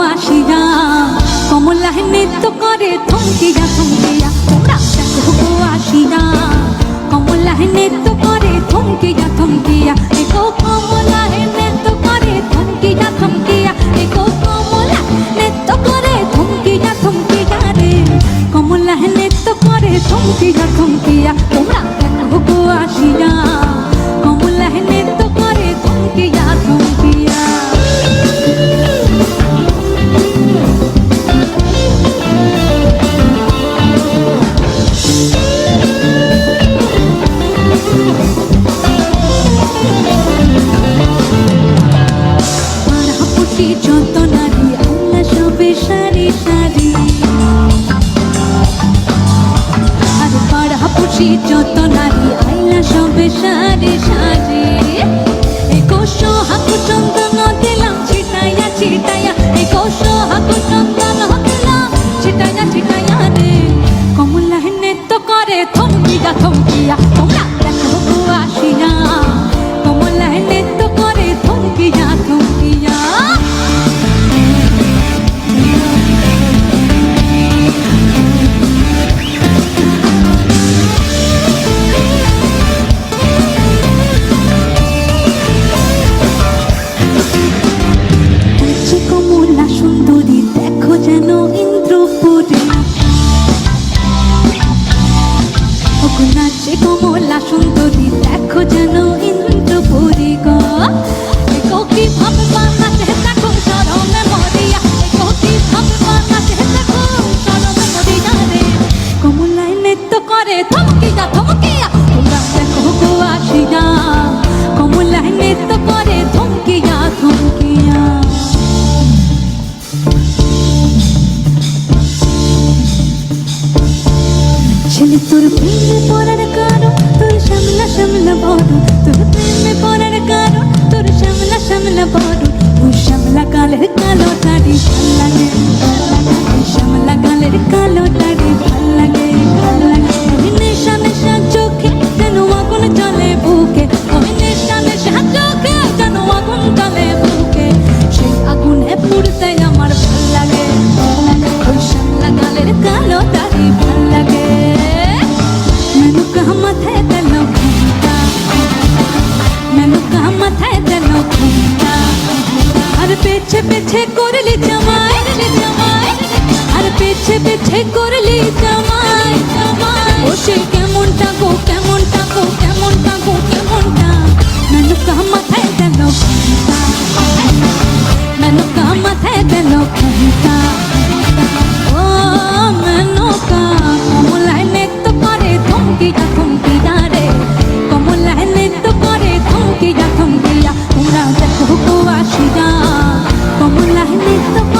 আসিয়া কমলায় নৃত্য করে থমকিয়া থমকিয়া তোমরা দেখো গো আসিয়া কমলায় নৃত্য করে থমকিয়া থমকিয়া দেখো কমলায় নৃত্য করে থমকিয়া থমকিয়া দেখো কমলা নৃত্য করে থমকিয়া থমকিয়া রে কমলায় নৃত্য করে থমকিয়া থমকিয়া তোমরা দেখো গো আসিয়া কমলায় নৃত্য করে থমকিয়া থমকিয়া যত নারী আল্লাহ সবে সারি সারি আর পাড়া পুষি যত নারী আল্লাহ সবে সারি সারি একুশ হাকু চন্দন দিলাম ছিটাইয়া ছিটাইয়া একুশ হাকু চন্দন দিলাম ছিটাইয়া ছিটাইয়া রে কমলা নৃত্য করে থমকিয়া থমকিয়া তোমরা দেখো গো আসিয়া কমলা নৃত্য করে থমকিয়া থমকিয়া সুন্দরী দেখো যেন ইন্দ্রপুরী নাচে কমলা সুন্দরী দেখো যেন ইন্দ্রপুরী গো কি ভাবে বানাতে দেখো সরমে মরিয়া কি ভাবে বানাতে দেখো সরমে মরিয়া রে কমলায় নৃত্য করে থমকিয়া থমকিয়া তোমরা দেখো গো আসিয়া কমলায় নৃত্য করে থমকিয়া থমকিয়া ছেলে তোর প্রেমে পড়ার কারণ তোর সামলা সামলা বড় তোর প্রেমে পড়ার কারণ তোর সামলা সামলা বড় ওই সামলা গালের কালো দাড়ি ভাল লাগে সামলা গালের কালো দাড়ি ভাল লাগে নেশা নেশা চোখে যেন আগুন জ্বলে বুকে ওই নেশা নেশা চোখে যেন আগুন জ্বলে বুকে সেই আগুনে পুড়তে আমার ভাল লাগে ওই সামলা গালের কালো দাড়ি ভাল লাগে মাথায় দিল ঘুমটা মেনু কা মাথায় দিল ঘুমটা আর পেছে পেছে করলি জামাই আর পেছে পেছে করলি জামাই ও সে কেমনটা গো কেমনটা গো কেমনটা গো কেমনটা মেনু কা মাথায় দিল ঘুমটা মেনু কা মাথায় দিল ঘুমটা ও মেনু কা কমলায় নৃত্য করে থমকিয়া থমকিয়া রে কমলায় নৃত্য করে থমকিয়া থমকিয়া তোমরা দেখো গো আসিয়া কমলায় নৃত্য